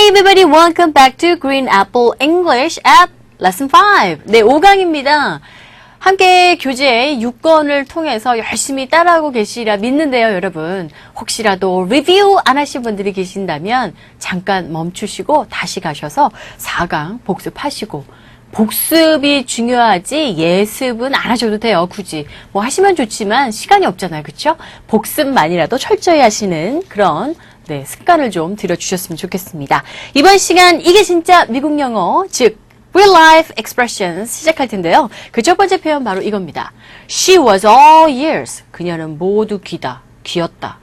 everybody, welcome back to Green Apple English at Lesson 5. 네, 5강입니다. 함께 교재 6권을 통해서 열심히 따라하고 계시리라 믿는데요, 여러분. 혹시라도 리뷰 안 하신 분들이 계신다면 잠깐 멈추시고 다시 가셔서 4강 복습하시고 복습이 중요하지 예습은 안 하셔도 돼요, 굳이. 뭐 하시면 좋지만 시간이 없잖아요, 그쵸? 복습만이라도 철저히 하시는 그런 네, 습관을 좀 들여주셨으면 좋겠습니다. 이번 시간 이게 진짜 미국 영어, 즉 Real Life Expressions 시작할 텐데요. 그 첫 번째 표현 바로 이겁니다. She was all ears. 그녀는 모두 귀였다.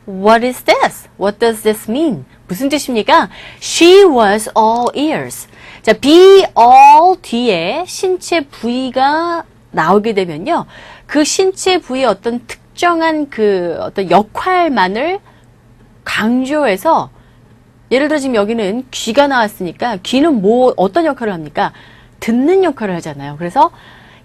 What is this? What does this mean? 무슨 뜻입니까? She was all ears. 자, be all 뒤에 신체 부위가 나오게 되면요. 그 신체 부위의 어떤 특정한 그 어떤 역할만을 강조해서 예를 들어 지금 여기는 귀가 나왔으니까 귀는 뭐 어떤 역할을 합니까? 듣는 역할을 하잖아요. 그래서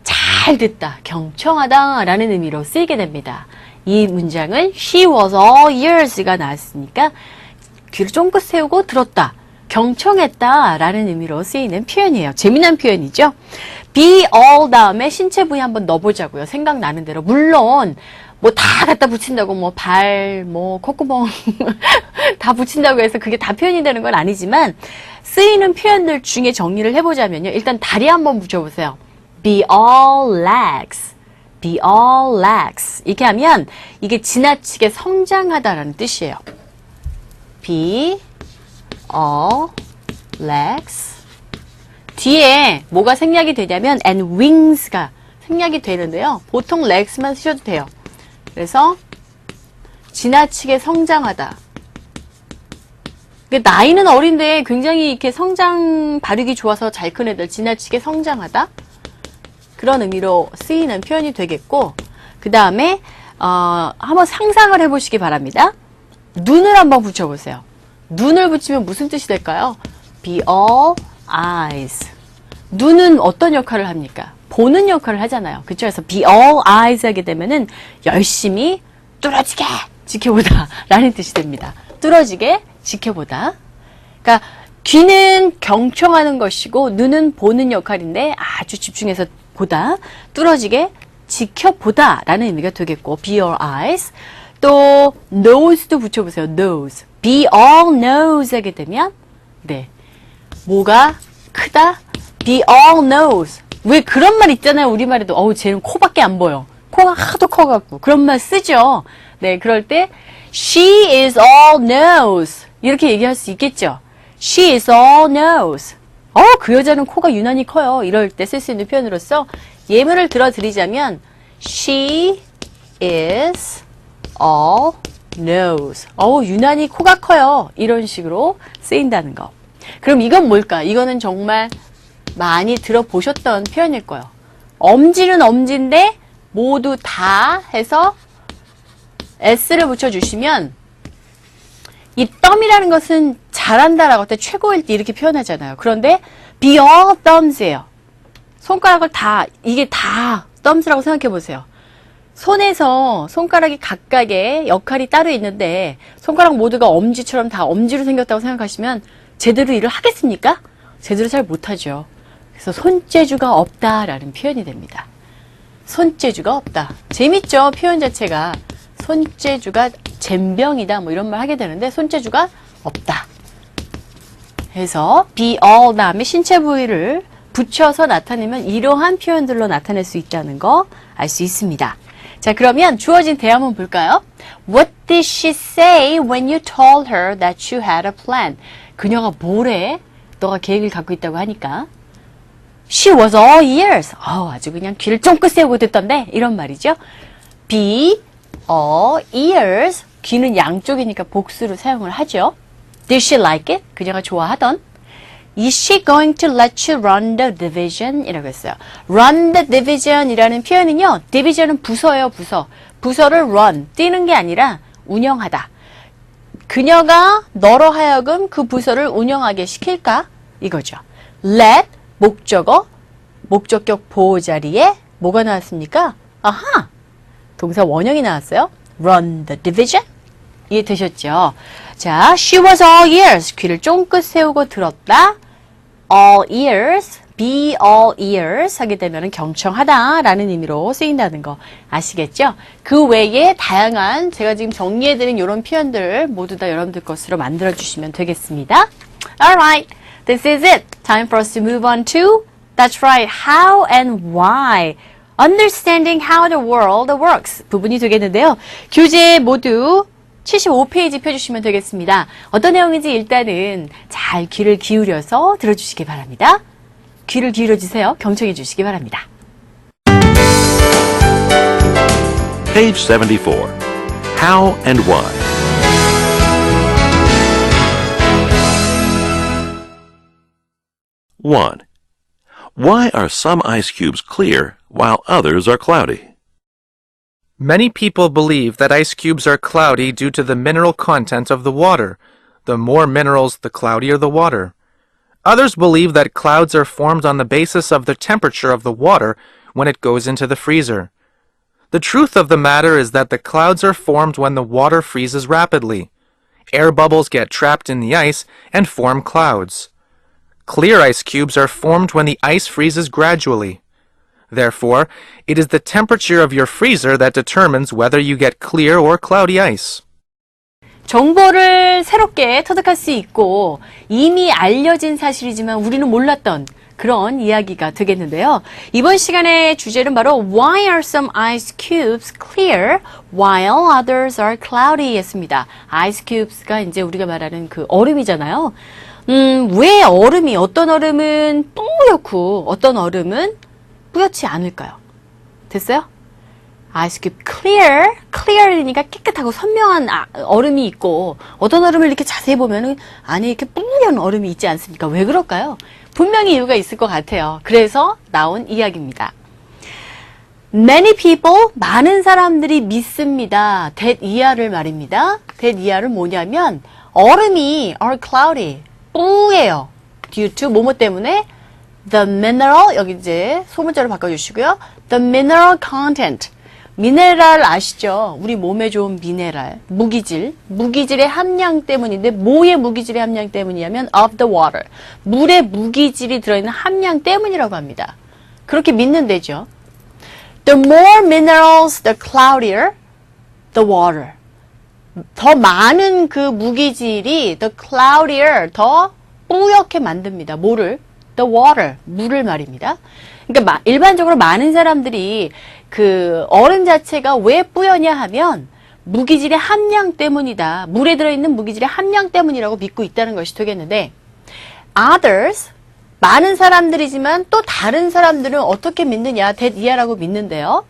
잘 듣다, 경청하다 라는 의미로 쓰이게 됩니다. 이 문장은 She was all ears가 나왔으니까 귀를 쫑긋 세우고 들었다, 경청했다 라는 의미로 쓰이는 표현이에요. 재미난 표현이죠. be all 다음에 신체 부위 한번 넣어보자고요. 생각나는 대로. 물론 뭐 다 갖다 붙인다고 뭐 발, 뭐 콧구멍 다 붙인다고 해서 그게 다 표현이 되는 건 아니지만 쓰이는 표현들 중에 정리를 해보자면요. 일단 다리 한번 붙여보세요. be all legs. be all legs. 이렇게 하면 이게 지나치게 성장하다라는 뜻이에요. be all legs. 뒤에 뭐가 생략이 되냐면 and wings가 생략이 되는데요. 보통 legs만 쓰셔도 돼요. 그래서 지나치게 성장하다. 나이는 어린데 굉장히 이렇게 성장 발육이 좋아서 잘 큰 애들, 지나치게 성장하다. 그런 의미로 쓰이는 표현이 되겠고, 그 다음에 한번 상상을 해보시기 바랍니다. 눈을 한번 붙여보세요. 눈을 붙이면 무슨 뜻이 될까요? be all eyes. 눈은 어떤 역할을 합니까? 보는 역할을 하잖아요. 그쵸? 그래서 be all eyes 하게 되면은 열심히 뚫어지게 지켜보다 라는 뜻이 됩니다. 뚫어지게 지켜보다. 그러니까 귀는 경청하는 것이고 눈은 보는 역할인데 아주 집중해서 보다, 뚫어지게 지켜보다 라는 의미가 되겠고 be all eyes. 또 nose도 붙여보세요. nose. be all nose 하게 되면 네, 뭐가 크다? be all nose. 왜 그런 말 있잖아요. 우리말에도 어우 쟤는 코밖에 안 보여. 코가 하도 커갖고 그런 말 쓰죠. 네, 그럴 때 she is all nose 이렇게 얘기할 수 있겠죠. she is all nose. 그 여자는 코가 유난히 커요. 이럴 때 쓸 수 있는 표현으로서 예문을 들어드리자면 she is all nose. 유난히 코가 커요. 이런 식으로 쓰인다는 거. 그럼 이건 뭘까? 이거는 정말 많이 들어보셨던 표현일 거예요. 엄지는 엄지인데 모두 다 해서 s를 붙여주시면 이 thumb이라는 것은 잘한다라고 할 때 최고일 때 이렇게 표현하잖아요. 그런데 be all thumbs예요. 손가락을 다, 이게 다 thumbs라고 생각해 보세요. 손에서 손가락이 각각의 역할이 따로 있는데 손가락 모두가 엄지처럼 다 엄지로 생겼다고 생각하시면 제대로 일을 하겠습니까? 제대로 잘 못하죠. 그래서 손재주가 없다라는 표현이 됩니다. 손재주가 없다. 재밌죠? 표현 자체가. 손재주가 젬병이다 뭐 이런 말 하게 되는데 손재주가 없다. 해서 be all 다음에 신체 부위를 붙여서 나타내면 이러한 표현들로 나타낼 수 있다는 거 알 수 있습니다. 자, 그러면 주어진 대화 한번 볼까요? What did she say when you told her that you had a plan? 그녀가 뭐래? 너가 계획을 갖고 있다고 하니까. She was all ears. 아주 그냥 귀를 쫑긋 세우고 듣던데 이런 말이죠. be all ears. 귀는 양쪽이니까 복수로 사용을 하죠. Did she like it? 그녀가 좋아하던. Is she going to let you run the division? 이라고 했어요. run the division 이라는 표현은요. division은 부서예요, 부서. 부서를 run, 뛰는 게 아니라 운영하다. 그녀가 너로 하여금 그 부서를 운영하게 시킬까? 이거죠. let 목적어, 목적격 보호 자리에 뭐가 나왔습니까? 아하! 동사 원형이 나왔어요. run the division. 이해되셨죠? 자, she was all ears. 귀를 쫑긋 세우고 들었다. all ears, be all ears 하게 되면 경청하다라는 의미로 쓰인다는 거 아시겠죠? 그 외에 다양한 제가 지금 정리해드린 이런 표현들 모두 다 여러분들 것으로 만들어주시면 되겠습니다. Alright, this is it. Time for us to move on to, that's right, how and why. Understanding how the world works 부분이 되겠는데요. 교재 모두 75페이지 펴주시면 되겠습니다. 어떤 내용인지 일단은 잘 귀를 기울여서 들어주시기 바랍니다. 귀를 기울여 주세요. 경청해 주시기 바랍니다. Page 74. How and why. 1. Why are some ice cubes clear while others are cloudy? Many people believe that ice cubes are cloudy due to the mineral content of the water. The more minerals, the cloudier the water. Others believe that clouds are formed on the basis of the temperature of the water when it goes into the freezer. The truth of the matter is that the clouds are formed when the water freezes rapidly. Air bubbles get trapped in the ice and form clouds. Clear ice cubes are formed when the ice freezes gradually. Therefore, it is the temperature of your freezer that determines whether you get clear or cloudy ice. 정보를 새롭게 터득할 수 있고 이미 알려진 사실이지만 우리는 몰랐던 그런 이야기가 되겠는데요. 이번 시간의 주제는 바로 Why are some ice cubes clear while others are cloudy 였습니다. ice cubes가 이제 우리가 말하는 그 얼음이잖아요. 왜 얼음이 어떤 얼음은 뿌옇고 어떤 얼음은 뿌옇지 않을까요? 됐어요? ice cube clear이니까 깨끗하고 선명한 얼음이 있고 어떤 얼음을 이렇게 자세히 보면은 안에 이렇게 뿌연 얼음이 있지 않습니까? 왜 그럴까요? 분명히 이유가 있을 것 같아요. 그래서 나온 이야기입니다. Many people, 많은 사람들이 믿습니다. that 이하를 말입니다. that 이하를 뭐냐면 얼음이 are cloudy, 뿌예요. due to 뭐뭐 때문에 the mineral, 여기 이제 소문자로 바꿔주시고요. the mineral content, 미네랄 아시죠? 우리 몸에 좋은 미네랄, 무기질의 함량 때문인데 뭐의 무기질의 함량 때문이냐면 of the water, 물의 무기질이 들어있는 함량 때문이라고 합니다. 그렇게 믿는 데죠. The more minerals, the cloudier the water. 더 많은 그 무기질이 the cloudier, 더 뿌옇게 만듭니다. 뭐를? the water, 물을 말입니다. 그러니까 일반적으로 많은 사람들이 그 얼음 자체가 왜 뿌연냐 하면 무기질의 함량 때문이다. 물에 들어있는 무기질의 함량 때문이라고 믿고 있다는 것이 되겠는데 others, 많은 사람들이지만 또 다른 사람들은 어떻게 믿느냐? that 이하라고 믿는데요.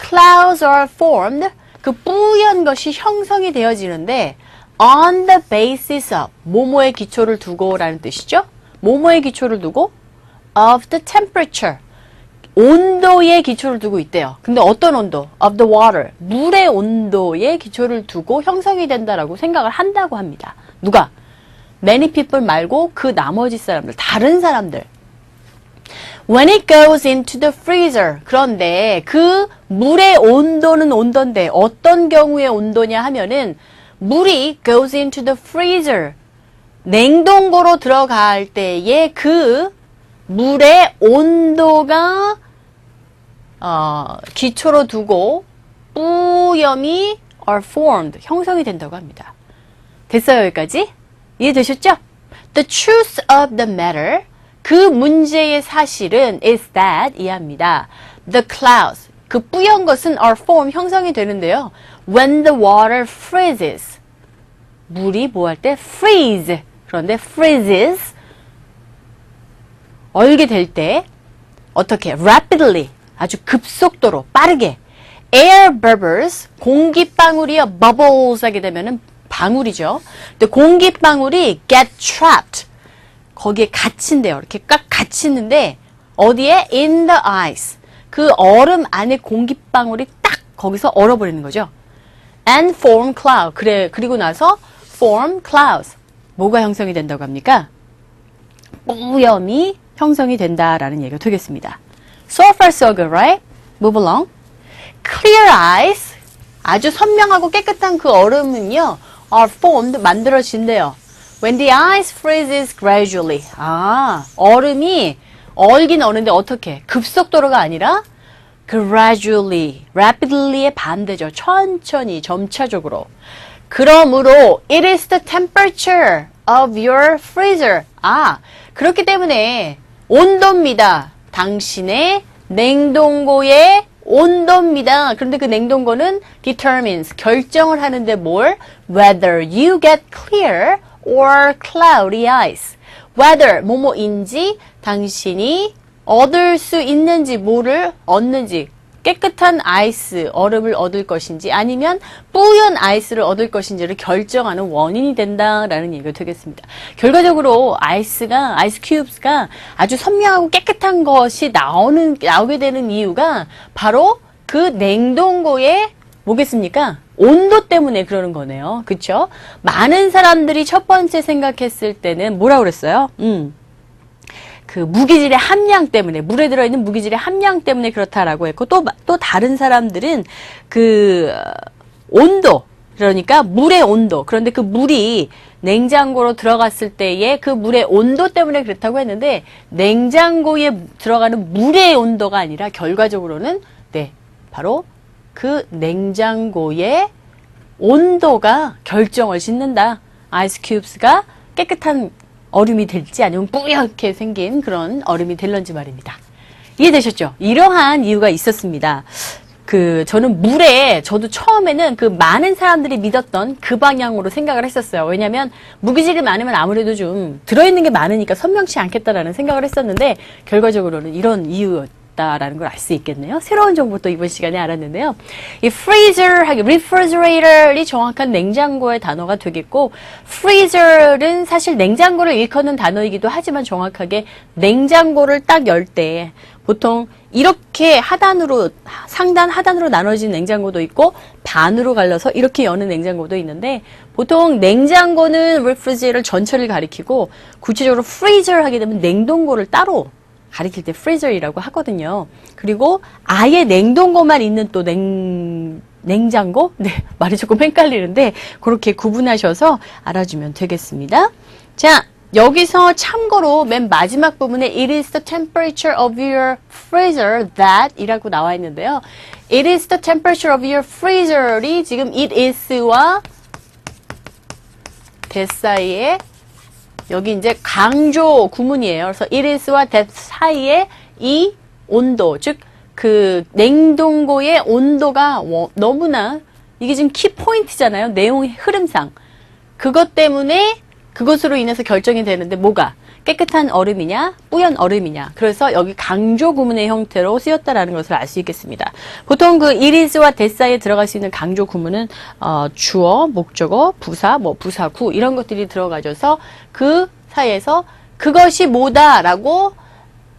Clouds are formed, 그 뿌연 것이 형성이 되어지는데 on the basis of, 뭐뭐의 기초를 두고 라는 뜻이죠. 뭐뭐의 기초를 두고 of the temperature, 온도의 기초를 두고 있대요. 근데 어떤 온도? of the water, 물의 온도의 기초를 두고 형성이 된다라고 생각을 한다고 합니다. 누가? many people 말고 그 나머지 사람들, 다른 사람들. When it goes into the freezer, 그런데 그 물의 온도는 온도인데 어떤 경우의 온도냐 하면은 물이 goes into the freezer, 냉동고로 들어갈 때에 그 물의 온도가 기초로 두고 뿌염이 are formed, 형성이 된다고 합니다. 됐어요, 여기까지? 이해되셨죠? The truth of the matter, 그 문제의 사실은 is that, 이해합니다. The clouds, 그 뿌연 것은 are formed, 형성이 되는데요. When the water freezes, 물이 뭐 할 때? freeze. 그런데 freezes, 얼게 될 때 어떻게? rapidly, 아주 급속도로 빠르게. air bubbles, 공기방울이요. bubbles 하게 되면은 방울이죠. 근데 공기방울이 get trapped, 거기에 갇힌대요. 이렇게 꽉 갇히는데 어디에? in the ice, 그 얼음 안에 공기방울이 딱 거기서 얼어버리는 거죠. and form cloud, 그리고 나서 form clouds, 뭐가 형성이 된다고 합니까? 뿌염이 형성이 된다라는 얘기가 되겠습니다. So far so good, right? Move along. Clear ice, 아주 선명하고 깨끗한 그 얼음은요, are formed, 만들어진대요. When the ice freezes gradually. 얼음이 얼긴 어는데 어떻게? 급속도로가 아니라 gradually, rapidly의 반대죠. 천천히, 점차적으로. 그러므로 it is the temperature of your freezer. 그렇기 때문에 온도입니다. 당신의 냉동고의 온도입니다. 그런데 그 냉동고는 determines, 결정을 하는데 뭘? Whether you get clear or cloudy ice. Whether, 뭐뭐인지 당신이 얻을 수 있는지, 뭐를 얻는지, 깨끗한 아이스, 얼음을 얻을 것인지 아니면 뿌연 아이스를 얻을 것인지를 결정하는 원인이 된다라는 얘기가 되겠습니다. 결과적으로 아이스 큐브스가 아주 선명하고 깨끗한 것이 나오게 되는 이유가 바로 그 냉동고의 뭐겠습니까? 온도 때문에 그러는 거네요. 그쵸? 많은 사람들이 첫 번째 생각했을 때는 뭐라고 그랬어요? 그 무기질의 함량 때문에, 물에 들어있는 무기질의 함량 때문에 그렇다라고 했고, 또 다른 사람들은 그 온도, 그러니까 물의 온도, 그런데 그 물이 냉장고로 들어갔을 때의 그 물의 온도 때문에 그렇다고 했는데, 냉장고에 들어가는 물의 온도가 아니라 결과적으로는 바로 그 냉장고의 온도가 결정을 짓는다. 아이스 큐브스가 깨끗한 얼음이 될지 아니면 뿌옇게 생긴 그런 얼음이 될런지 말입니다. 이해되셨죠? 이러한 이유가 있었습니다. 저는 저도 처음에는 그 많은 사람들이 믿었던 그 방향으로 생각을 했었어요. 왜냐면 무기질이 많으면 아무래도 좀 들어있는 게 많으니까 선명치 않겠다라는 생각을 했었는데, 결과적으로는 이런 이유였다라는 걸 알 수 있겠네요. 새로운 정보도 이번 시간에 알았는데요. 이 refrigerator이 정확한 냉장고의 단어가 되겠고, freezer는 사실 냉장고를 일컫는 단어이기도 하지만 정확하게 냉장고를 딱 열 때 보통 이렇게 상단 하단으로 나눠진 냉장고도 있고 반으로 갈라서 이렇게 여는 냉장고도 있는데, 보통 냉장고는 refrigerator 전체를 가리키고 구체적으로 freezer 하게 되면 냉동고를 따로 가리킬 때 freezer이라고 하거든요. 그리고 아예 냉동고만 있는 또 냉장고? 말이 조금 헷갈리는데 그렇게 구분하셔서 알아주면 되겠습니다. 자, 여기서 참고로 맨 마지막 부분에 it is the temperature of your freezer that 이라고 나와 있는데요. it is the temperature of your freezer이 지금 it is와 that 사이에 여기 이제 강조 구문이에요. 그래서 it is와 that 사이에 이 온도, 즉 그 냉동고의 온도가 너무나 이게 지금 키포인트잖아요. 내용의 흐름상. 그것 때문에 그것으로 인해서 결정이 되는데 뭐가? 깨끗한 얼음이냐? 뿌연 얼음이냐? 그래서 여기 강조 구문의 형태로 쓰였다라는 것을 알 수 있겠습니다. 보통 그 it is와 that 사이에 들어갈 수 있는 강조 구문은 주어, 목적어, 부사, 부사구 이런 것들이 들어가져서 그 사이에서 그것이 뭐다라고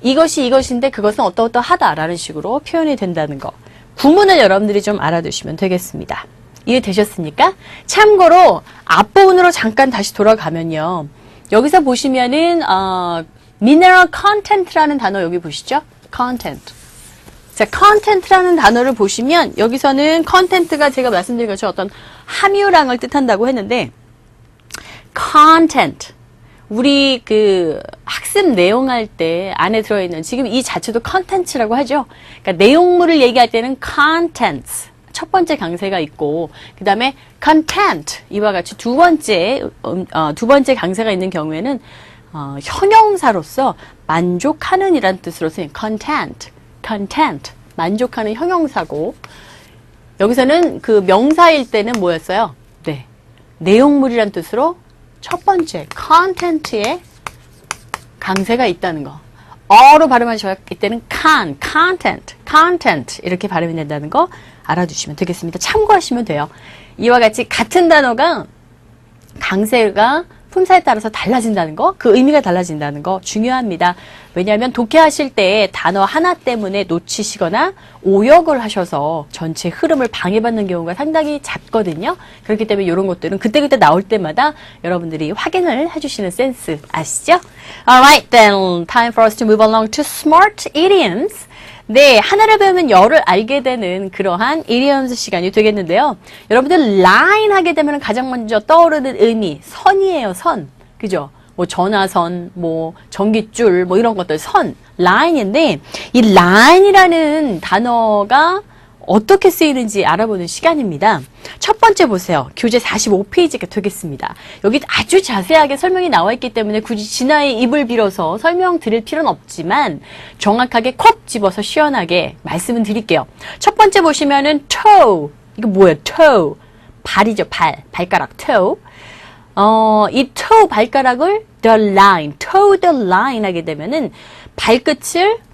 이것이 이것인데 그것은 어떠하다라는 식으로 표현이 된다는 거. 구문을 여러분들이 좀 알아두시면 되겠습니다. 이해되셨습니까? 참고로 앞부분으로 잠깐 다시 돌아가면요. 여기서 보시면은 mineral content라는 단어 여기 보시죠? content. 자, content라는 단어를 보시면 여기서는 content가 제가 말씀드린 것처럼 어떤 함유량을 뜻한다고 했는데 content. 우리 그 학습 내용할 때 안에 들어있는 지금 이 자체도 content라고 하죠. 그러니까 내용물을 얘기할 때는 contents. 첫 번째 강세가 있고 그 다음에 content 이와 같이 두 번째 강세가 있는 경우에는 형용사로서 만족하는 이란 뜻으로 쓰인 content 만족하는 형용사고 여기서는 그 명사일 때는 뭐였어요? 내용물이란 뜻으로 첫 번째 content에 강세가 있다는 거. 어로 발음하실 때는 content 이렇게 발음이 된다는 거 알아두시면 되겠습니다. 참고하시면 돼요. 이와 같이 같은 단어가 강세가 품사에 따라서 달라진다는 거, 그 의미가 달라진다는 거 중요합니다. 왜냐하면 독해하실 때 단어 하나 때문에 놓치시거나 오역을 하셔서 전체 흐름을 방해받는 경우가 상당히 잦거든요. 그렇기 때문에 이런 것들은 그때그때 나올 때마다 여러분들이 확인을 해주시는 센스 아시죠? Alright then, time for us to move along to smart idioms. 네, 하나를 배우면 열을 알게 되는 그러한 이디엄스 시간이 되겠는데요. 여러분들 라인 하게 되면 가장 먼저 떠오르는 의미, 선이에요, 선. 그죠? 뭐 전화선, 뭐 전깃줄, 뭐 이런 것들 선, 라인인데 이 라인이라는 단어가 어떻게 쓰이는지 알아보는 시간입니다. 첫 번째 보세요. 교재 45페이지가 되겠습니다. 여기 아주 자세하게 설명이 나와 있기 때문에 굳이 진아의 입을 빌어서 설명드릴 필요는 없지만 정확하게 콕 집어서 시원하게 말씀은 드릴게요. 첫 번째 보시면은 toe. 이거 뭐예요? toe. 발이죠, 발가락 toe. 이 toe 발가락을 the line, toe the line 하게 되면은 발끝을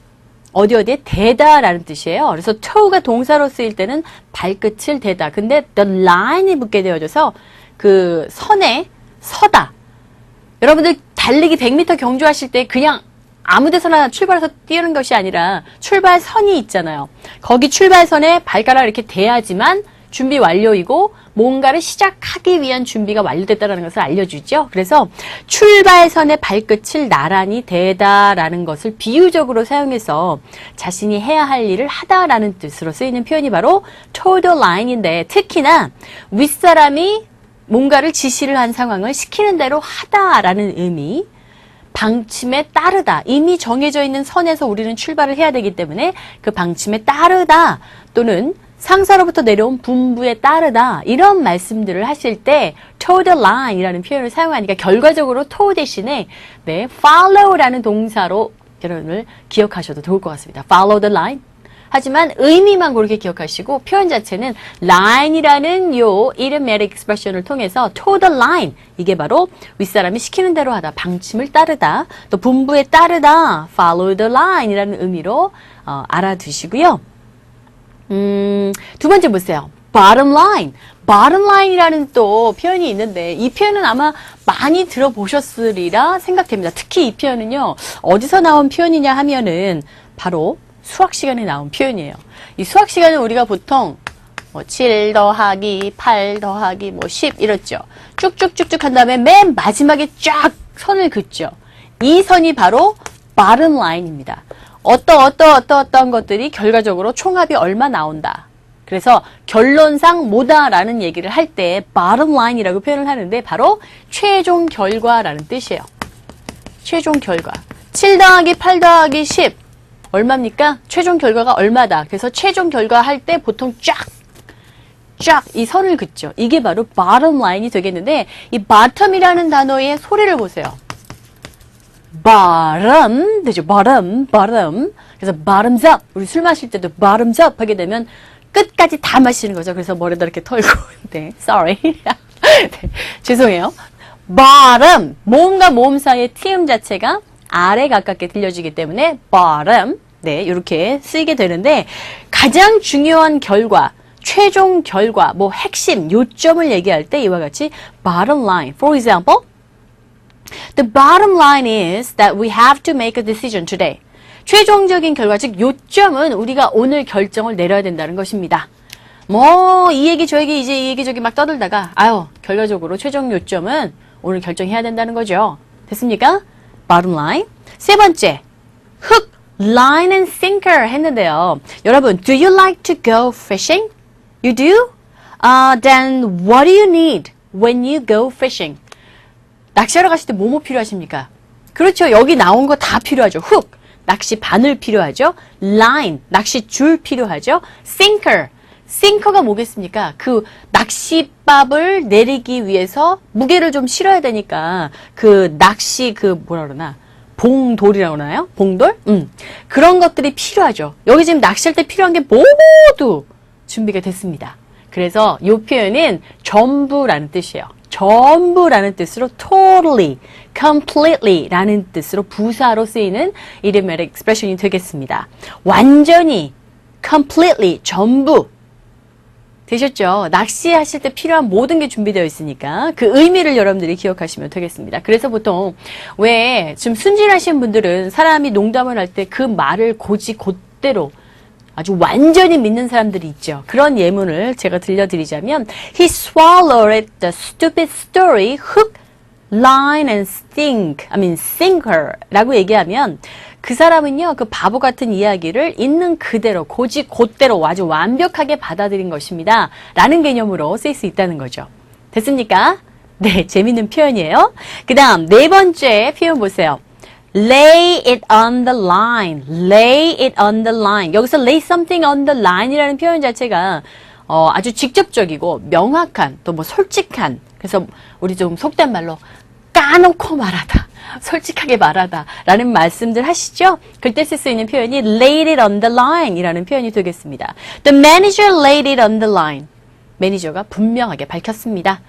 어디에 대다라는 뜻이에요. 그래서 toe가 동사로 쓰일 때는 발끝을 대다. 근데 the line이 붙게 되어져서 그 선에 서다. 여러분들 달리기 100m 경주하실 때 그냥 아무 데서나 출발해서 뛰는 것이 아니라 출발선이 있잖아요. 거기 출발선에 발가락을 이렇게 대야지만 준비 완료이고 뭔가를 시작하기 위한 준비가 완료됐다는 것을 알려주죠. 그래서 출발선의 발끝을 나란히 대다라는 것을 비유적으로 사용해서 자신이 해야 할 일을 하다라는 뜻으로 쓰이는 표현이 바로 toe the line인데 특히나 윗사람이 뭔가를 지시를 한 상황을 시키는 대로 하다라는 의미, 방침에 따르다. 이미 정해져 있는 선에서 우리는 출발을 해야 되기 때문에 그 방침에 따르다 또는 상사로부터 내려온 분부에 따르다 이런 말씀들을 하실 때 toe the line이라는 표현을 사용하니까 결과적으로 toe 대신에 네, follow라는 동사로 여러분을 기억하셔도 좋을 것 같습니다. follow the line. 하지만 의미만 그렇게 기억하시고 표현 자체는 line이라는 요 idiomatic expression을 통해서 toe the line 이게 바로 윗사람이 시키는 대로 하다, 방침을 따르다, 또 분부에 따르다 follow the line이라는 의미로 알아두시고요. 두 번째 보세요. bottom line. bottom line이라는 또 표현이 있는데 이 표현은 아마 많이 들어보셨으리라 생각됩니다. 특히 이 표현은요. 어디서 나온 표현이냐 하면은 바로 수학 시간에 나온 표현이에요. 이 수학 시간은 우리가 보통 뭐 7 더하기 8 더하기 뭐 10 이렇죠. 쭉쭉쭉쭉 한 다음에 맨 마지막에 쫙 선을 긋죠. 이 선이 바로 bottom line입니다. 어떠한 것들이 결과적으로 총합이 얼마 나온다. 그래서 결론상 뭐다라는 얘기를 할 때 bottom line이라고 표현을 하는데 바로 최종 결과라는 뜻이에요. 최종 결과. 7 더하기 8 더하기 10 얼마입니까? 최종 결과가 얼마다. 그래서 최종 결과 할 때 보통 쫙 이 선을 긋죠. 이게 바로 bottom line이 되겠는데 이 bottom이라는 단어의 소리를 보세요. bottom 되죠. bottom. 그래서 bottoms up. 우리 술 마실 때도 bottoms up 하게 되면 끝까지 다 마시는 거죠. 그래서 머리다 이렇게 털고. 네, sorry. 네, 죄송해요. bottom. 모음과 모음 사이의 t음 자체가 아래 가깝게 들려지기 때문에 bottom. 네, 이렇게 쓰이게 되는데 가장 중요한 결과, 최종 결과, 뭐 핵심, 요점을 얘기할 때 이와 같이 bottom line. For example, the bottom line is that we have to make a decision today. 최종적인 결과, 즉 요점은 우리가 오늘 결정을 내려야 된다는 것입니다. 뭐 이 얘기 저 얘기 이제 이 얘기 저기 막 떠들다가 결과적으로 최종 요점은 오늘 결정해야 된다는 거죠. 됐습니까? bottom line. 세 번째, hook, line and sinker 했는데요. 여러분, do you like to go fishing? You do? Then what do you need when you go fishing? 낚시하러 가실 때 뭐뭐 필요하십니까? 그렇죠. 여기 나온 거 다 필요하죠. hook, 낚시 바늘 필요하죠. line, 낚시 줄 필요하죠. sinker, sinker가 뭐겠습니까? 그 낚싯밥을 내리기 위해서 무게를 좀 실어야 되니까 그 낚시 뭐라 그러나 봉돌이라고 하나요? 봉돌? 그런 것들이 필요하죠. 여기 지금 낚시할 때 필요한 게 모두 준비가 됐습니다. 그래서 이 표현은 전부라는 뜻이에요. 전부라는 뜻으로 totally, completely 라는 뜻으로 부사로 쓰이는 idiomatic expression이 되겠습니다. 완전히, completely, 전부 되셨죠? 낚시하실 때 필요한 모든 게 준비되어 있으니까 그 의미를 여러분들이 기억하시면 되겠습니다. 그래서 보통 왜 좀 순진하신 분들은 사람이 농담을 할 때 그 말을 곧대로 아주 완전히 믿는 사람들이 있죠. 그런 예문을 제가 들려드리자면 He swallowed the stupid story hook, line and sinker 라고 얘기하면 그 사람은요, 그 바보 같은 이야기를 있는 그대로, 곧대로 아주 완벽하게 받아들인 것입니다. 라는 개념으로 쓰일 수 있다는 거죠. 됐습니까? 네, 재밌는 표현이에요. 그 다음, 네 번째 표현 보세요. Lay it on the line. Lay it on the line. 여기서 lay something on the line 이라는 표현 자체가 아주 직접적이고 명확한, 또 뭐 솔직한, 그래서 우리 좀 속된 말로 까놓고 말하다, 솔직하게 말하다 라는 말씀들 하시죠? 그때 쓸 수 있는 표현이 laid it on the line 이라는 표현이 되겠습니다. The manager laid it on the line. 매니저가 분명하게 밝혔습니다.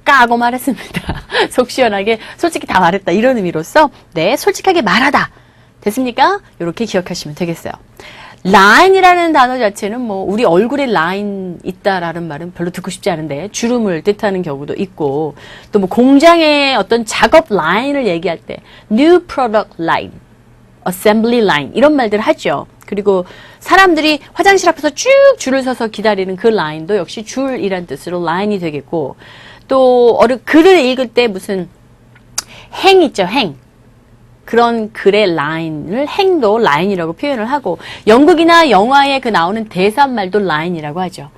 까고 말했습니다. 속 시원하게 솔직히 다 말했다 이런 의미로서 네, 솔직하게 말하다. 됐습니까? 이렇게 기억하시면 되겠어요. 라인이라는 단어 자체는 뭐 우리 얼굴에 라인 있다라는 말은 별로 듣고 싶지 않은데 주름을 뜻하는 경우도 있고 또 뭐 공장의 어떤 작업 라인을 얘기할 때 new product line, assembly line 이런 말들 하죠. 그리고 사람들이 화장실 앞에서 쭉 줄을 서서 기다리는 그 라인도 역시 줄이란 뜻으로 라인이 되겠고 또 글을 읽을 때 무슨 행 있죠, 행. 그런 글의 라인을 행도 라인이라고 표현을 하고 연극이나 영화에 그 나오는 대사말도 라인이라고 하죠.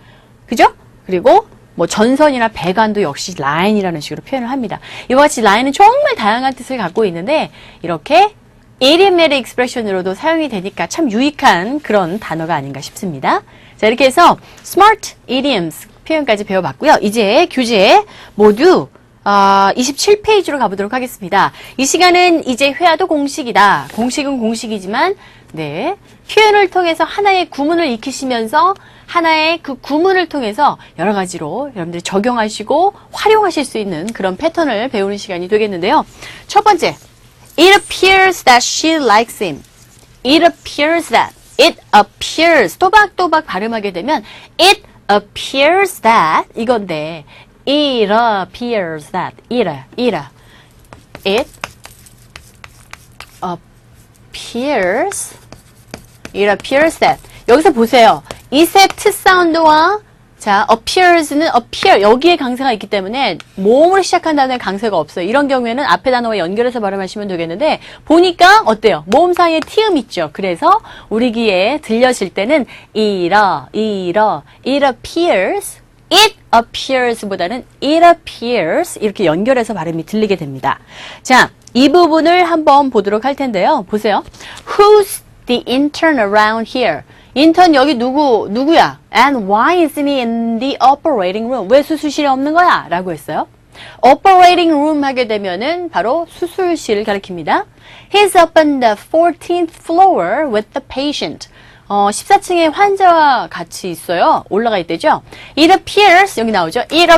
그죠? 그리고 뭐 전선이나 배관도 역시 라인이라는 식으로 표현을 합니다. 이와 같이 라인은 정말 다양한 뜻을 갖고 있는데 이렇게 idiomatic expression으로도 사용이 되니까 참 유익한 그런 단어가 아닌가 싶습니다. 자, 이렇게 해서 smart idioms 표현까지 배워봤고요. 이제 교재 모두 27페이지로 가보도록 하겠습니다. 이 시간은 이제 회화도 공식이다. 공식은 공식이지만 네, 표현을 통해서 하나의 구문을 익히시면서 하나의 그 구문을 통해서 여러 가지로 여러분들이 적용하시고 활용하실 수 있는 그런 패턴을 배우는 시간이 되겠는데요. 첫 번째, It appears that she likes him. It appears that. It appears. 또박또박 발음하게 되면 It appears that 이건데 It appears that. It appears that. 여기서 보세요. it의 트 사운드와 자, appears는 appear 여기에 강세가 있기 때문에 모음으로 시작한 단어에 강세가 없어요. 이런 경우에는 앞에 단어와 연결해서 발음하시면 되겠는데 보니까 어때요? 모음 사이에 티음 있죠. 그래서 우리 귀에 들려질 때는 it appears 보다는 it appears 이렇게 연결해서 발음이 들리게 됩니다. 자, 이 부분을 한번 보도록 할 텐데요. 보세요. Who's the intern around here? 인턴 여기 누구야? And why isn't he in the operating room? 왜 수술실에 없는 거야? 라고 했어요. operating room 하게 되면은 바로 수술실을 가리킵니다. He's up on the 14th floor with the patient. 14층에 환자와 같이 있어요. 올라가 있대죠. It appears, 여기 나오죠. It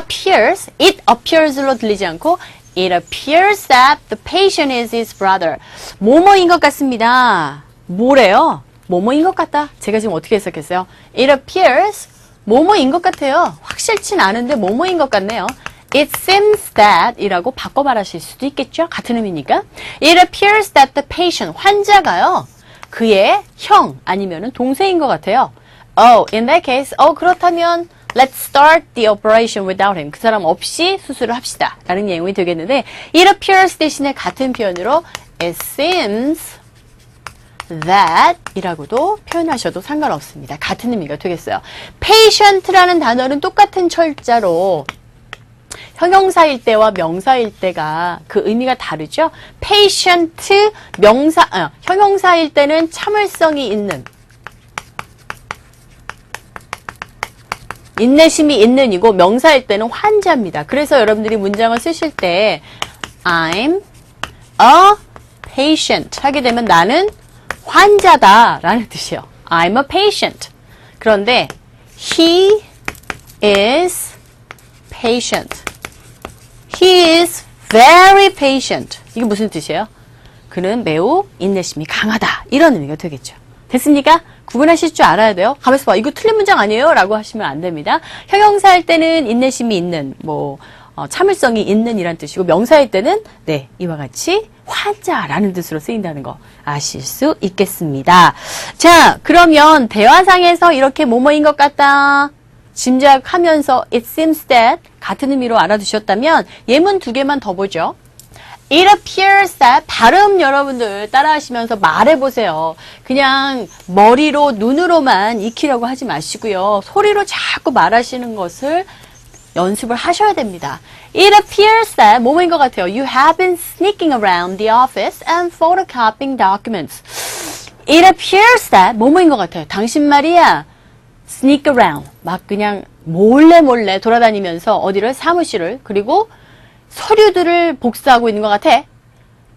appears로 들리지 않고 It appears that the patient is his brother. 뭐뭐인 것 같습니다. 뭐래요? 뭐뭐인 것 같다. 제가 지금 어떻게 해석했어요? It appears, 뭐뭐인 것 같아요. 확실치 않은데 뭐뭐인 것 같네요. It seems that 이라고 바꿔 말하실 수도 있겠죠. 같은 의미니까. It appears that the patient, 환자가요. 그의 형 아니면은 동생인 것 같아요. Oh, in that case, 그렇다면 let's start the operation without him. 그 사람 없이 수술을 합시다. 라는 내용이 되겠는데 it appears 대신에 같은 표현으로 it seems that 이라고도 표현하셔도 상관없습니다. 같은 의미가 되겠어요. patient라는 단어는 똑같은 철자로 형용사일 때와 명사일 때가 그 의미가 다르죠. patient 형용사일 때는 참을성이 있는 인내심이 있는 이고 명사일 때는 환자입니다. 그래서 여러분들이 문장을 쓰실 때 I'm a patient 하게 되면 나는 환자다 라는 뜻이에요. I'm a patient. 그런데 he is patient. He is very patient. 이게 무슨 뜻이에요? 그는 매우 인내심이 강하다. 이런 의미가 되겠죠. 됐습니까? 구분하실 줄 알아야 돼요. 가만있어 봐. 이거 틀린 문장 아니에요? 라고 하시면 안 됩니다. 형용사일 때는 인내심이 있는, 참을성이 있는 이란 뜻이고, 명사일 때는, 네, 이와 같이 환자라는 뜻으로 쓰인다는 거 아실 수 있겠습니다. 자, 그러면 대화상에서 이렇게 뭐뭐인 것 같다. 짐작하면서 it seems that 같은 의미로 알아두셨다면 예문 두 개만 더 보죠. It appears that 발음 여러분들 따라하시면서 말해보세요. 그냥 머리로 눈으로만 익히려고 하지 마시고요. 소리로 자꾸 말하시는 것을 연습을 하셔야 됩니다. It appears that 뭐뭐인 것 같아요. You have been sneaking around the office and photocopying documents. It appears that 뭐뭐인 것 같아요. 당신 말이야. sneak around. 막 그냥 몰래 돌아다니면서 어디를 사무실을 그리고 서류들을 복사하고 있는 것 같아.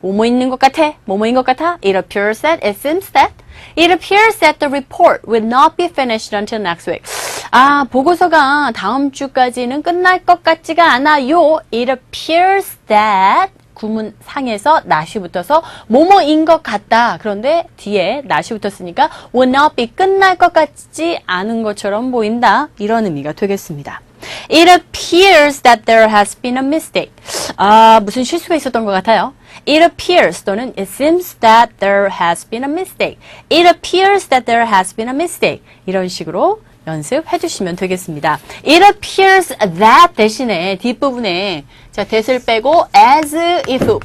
뭐뭐 있는 것 같아. 뭐뭐인 것 같아. It appears that. It seems that. It appears that the report will not be finished until next week. 아, 보고서가 다음 주까지는 끝날 것 같지가 않아요. It appears that 구문상에서 not이 붙어서 뭐뭐인 것 같다. 그런데 뒤에 not이 붙었으니까 will not be 끝날 것 같지 않은 것처럼 보인다. 이런 의미가 되겠습니다. It appears that there has been a mistake. 아, 무슨 실수가 있었던 것 같아요. It appears 또는 it seems that there has been a mistake. It appears that there has been a mistake. 이런 식으로 연습해 주시면 되겠습니다. It appears that 대신에 뒷부분에 자, that을 빼고 as if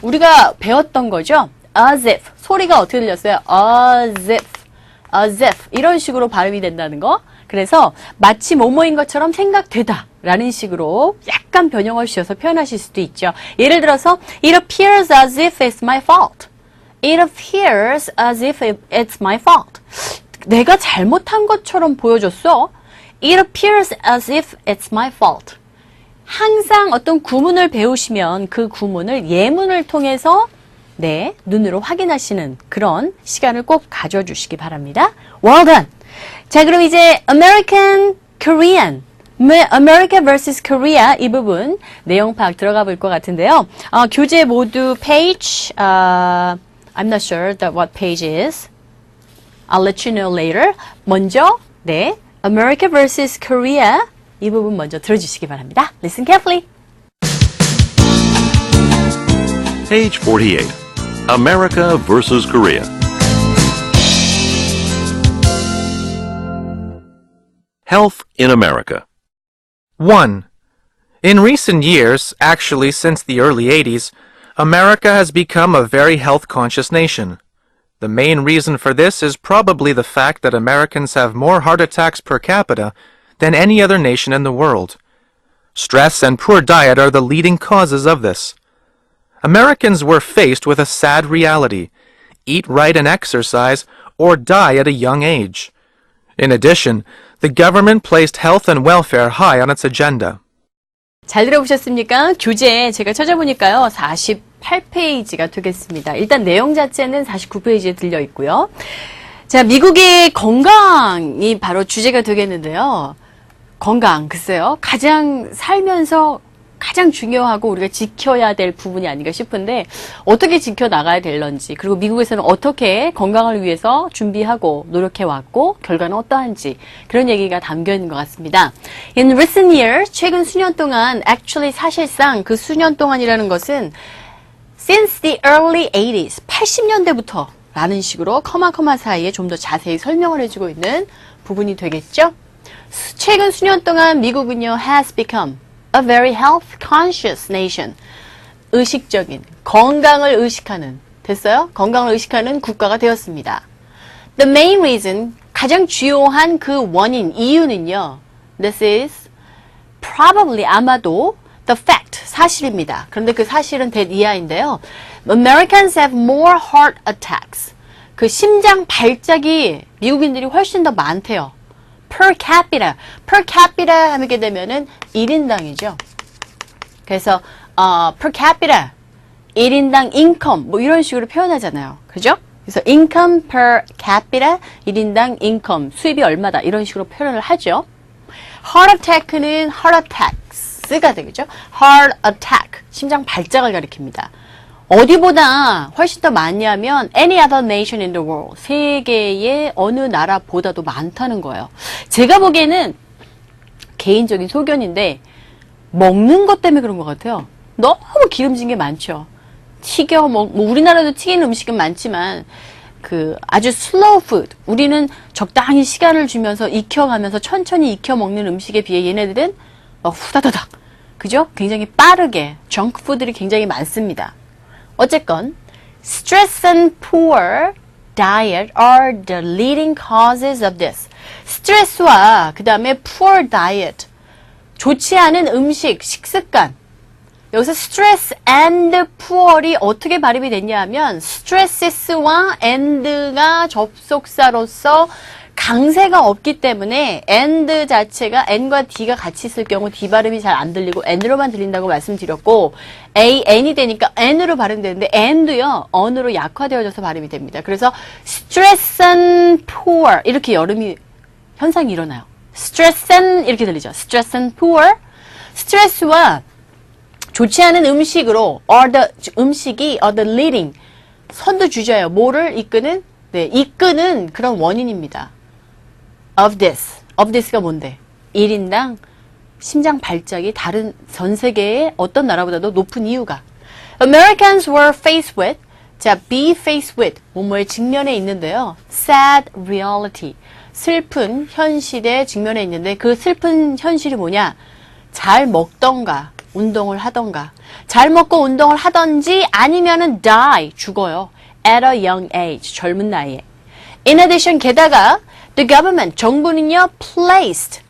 우리가 배웠던 거죠. as if 소리가 어떻게 들렸어요? as if 이런 식으로 발음이 된다는 거. 그래서 마치 뭐뭐인 것처럼 생각되다 라는 식으로 약간 변형을 주셔서 표현하실 수도 있죠. 예를 들어서 It appears as if it's my fault. It appears as if it's my fault. 내가 잘못한 것처럼 보여줬어. It appears as if it's my fault. 항상 어떤 구문을 배우시면 그 구문을 예문을 통해서 네, 눈으로 확인하시는 그런 시간을 꼭 가져주시기 바랍니다. Well done! 자, 그럼 이제 American, Korean, America vs. Korea 이 부분 내용 파악 들어가 볼 것 같은데요. 교재 모두 page, I'm not sure what page is. I'll let you know later. 먼저, 네, America vs. Korea 이 부분 먼저 들어주시기 바랍니다. Listen carefully. Page 48. America versus Korea. Health in America. 1. In recent years, actually since the early 80s, America has become a very health-conscious nation. The main reason for this is probably the fact that Americans have more heart attacks per capita than any other nation in the world. Stress and poor diet are the leading causes of this. Americans were faced with a sad reality: eat right and exercise, or die at a young age. In addition, the government placed health and welfare high on its agenda. 잘 들어보셨습니까? 교재 제가 찾아보니까요. 48페이지가 되겠습니다. 일단 내용 자체는 49페이지에 들려 있고요. 자, 미국의 건강이 바로 주제가 되겠는데요. 건강, 글쎄요. 가장 살면서 가장 중요하고 우리가 지켜야 될 부분이 아닌가 싶은데 어떻게 지켜나가야 될런지 그리고 미국에서는 어떻게 건강을 위해서 준비하고 노력해왔고 결과는 어떠한지 그런 얘기가 담겨 있는 것 같습니다. In recent years, 최근 수년 동안 actually 사실상 그 수년 동안이라는 것은 since the early 80s, 80년대부터 라는 식으로 커마 사이에 좀 더 자세히 설명을 해주고 있는 부분이 되겠죠. 최근 수년 동안 미국은요 has become a very health-conscious nation. 의식적인, 건강을 의식하는, 됐어요? 건강을 의식하는 국가가 되었습니다. The main reason, 가장 주요한 그 원인, 이유는요. This is probably, 아마도 the fact, 사실입니다. 그런데 그 사실은 that 이하인데요. Americans have more heart attacks. 그 심장 발작이 미국인들이 훨씬 더 많대요. per capita 하게 되면은 1인당이죠. 그래서 per capita 1인당 income 뭐 이런 식으로 표현하잖아요. 그죠? 그래서 income per capita 1인당 income 수입이 얼마다 이런 식으로 표현을 하죠. heart attack는 heart attacks가 되겠죠. heart attack 심장 발작을 가리킵니다. 어디보다 훨씬 더 많냐면 any other nation in the world. 세계의 어느 나라보다도 많다는 거예요. 제가 보기에는 개인적인 소견인데 먹는 것 때문에 그런 것 같아요. 너무 기름진 게 많죠. 뭐 우리나라도 튀긴 음식은 많지만 그 아주 슬로우 푸드. 우리는 적당히 시간을 주면서 익혀가면서 천천히 익혀 먹는 음식에 비해 얘네들은 막 후다다닥 그죠? 굉장히 빠르게 정크푸드들이 굉장히 많습니다. 어쨌건 stress and poor diet are the leading causes of this. 스트레스와 그 다음에 poor diet, 좋지 않은 음식, 식습관. 여기서 stress and poor이 어떻게 발음이 됐냐 하면 stresses와 and가 접속사로서 강세가 없기 때문에 and 자체가 n과 d가 같이 있을 경우 d 발음이 잘 안 들리고 n으로만 들린다고 말씀드렸고 n이 되니까 n으로 발음되는데 n도요 on으로 약화되어져서 발음이 됩니다. 그래서 stress and poor 이렇게 현상이 일어나요. stress and 이렇게 들리죠. stress and poor. 스트레스와 좋지 않은 음식으로 음식이 are the leading 선두주자예요. 뭐를 이끄는? 네, 이끄는 그런 원인입니다. of this가 뭔데? 1인당 심장 발작이 다른 전 세계의 어떤 나라보다도 높은 이유가 Americans were faced with be faced with 뭐뭐에 직면해 있는데요. sad reality 슬픈 현실에 직면해 있는데 그 슬픈 현실이 뭐냐? 잘 먹던가 운동을 하던가 잘 먹고 운동을 하던지 아니면은 die 죽어요. at a young age 젊은 나이에. In addition 게다가 the government 정부는요 placed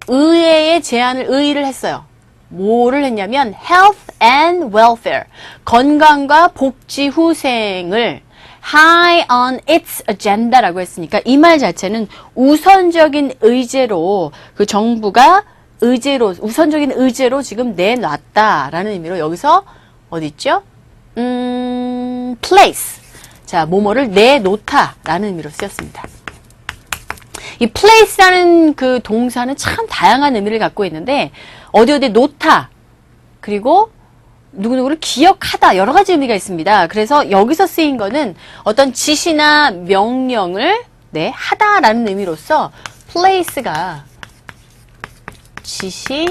의회의 의의를 했어요. 뭐를 했냐면 health and welfare 건강과 복지 후생을 high on its agenda라고 했으니까 이 말 자체는 우선적인 의제로 그 정부가 우선적인 의제로 지금 내놨다라는 의미로 여기서 어디 있죠? place. 자, 뭐뭐를 내놓다라는 의미로 쓰였습니다. 이 place라는 그 동사는 참 다양한 의미를 갖고 있는데 어디 놓다 그리고 누구누구를 기억하다 여러 가지 의미가 있습니다. 그래서 여기서 쓰인 거는 어떤 지시나 명령을 하다라는 의미로서 place가 지시,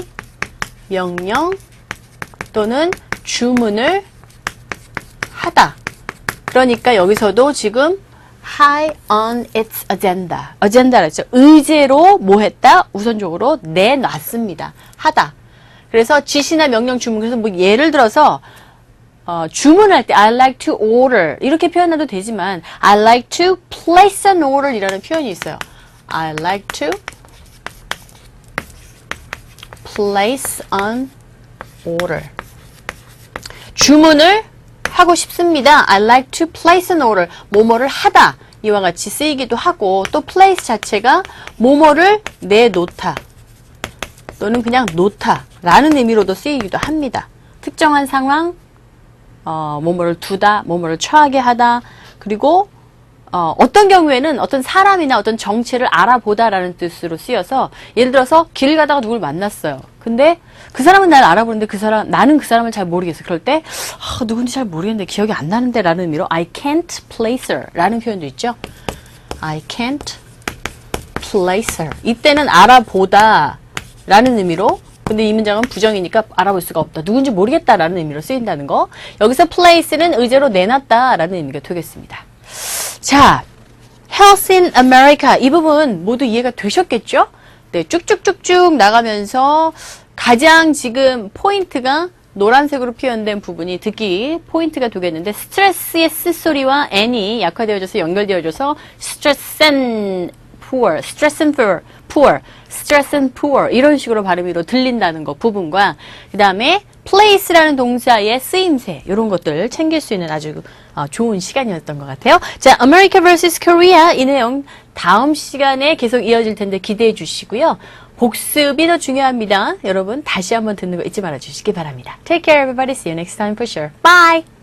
명령 또는 주문을 하다. 그러니까 여기서도 지금 high on its agenda라 했죠. 의제로 뭐 했다? 우선적으로 내놨습니다. 하다. 그래서 지시나 명령 주문. 그래서 뭐 예를 들어서 주문할 때 I like to order 이렇게 표현해도 되지만 I like to place an order 이라는 표현이 있어요. I like to place an order. 주문을 하고 싶습니다. I like to place an order. 뭐뭐를 하다. 이와 같이 쓰이기도 하고 또 place 자체가 뭐뭐를 내놓다 또는 그냥 놓다 라는 의미로도 쓰이기도 합니다. 특정한 상황, 뭐뭐를 두다, 뭐뭐를 처하게 하다 그리고 어떤 경우에는 어떤 사람이나 어떤 정체를 알아보다라는 뜻으로 쓰여서 예를 들어서 길 가다가 누굴 만났어요. 근데 그 사람은 날 알아보는데 나는 그 사람을 잘 모르겠어. 그럴 때 누군지 잘 모르겠는데 기억이 안 나는데 라는 의미로 I can't place her 라는 표현도 있죠. I can't place her. 이때는 알아보다 라는 의미로 근데 이 문장은 부정이니까 알아볼 수가 없다. 누군지 모르겠다라는 의미로 쓰인다는 거. 여기서 place는 의제로 내놨다라는 의미가 되겠습니다. 자, Health in America 이 부분 모두 이해가 되셨겠죠? 네, 쭉쭉쭉쭉 나가면서 가장 지금 포인트가 노란색으로 표현된 부분이 듣기 포인트가 되겠는데 스트레스의 스소리와 n이 약화되어져서 연결되어져서 stress and poor, stress and poor 이런 식으로 발음으로 들린다는 거 부분과 그 다음에 place라는 동사의 쓰임새 이런 것들 챙길 수 있는 아주 좋은 시간이었던 것 같아요. 자, America vs. Korea 이 내용 다음 시간에 계속 이어질 텐데 기대해 주시고요. 복습이 더 중요합니다. 여러분 다시 한번 듣는 거 잊지 말아 주시기 바랍니다. Take care everybody. See you next time for sure. Bye!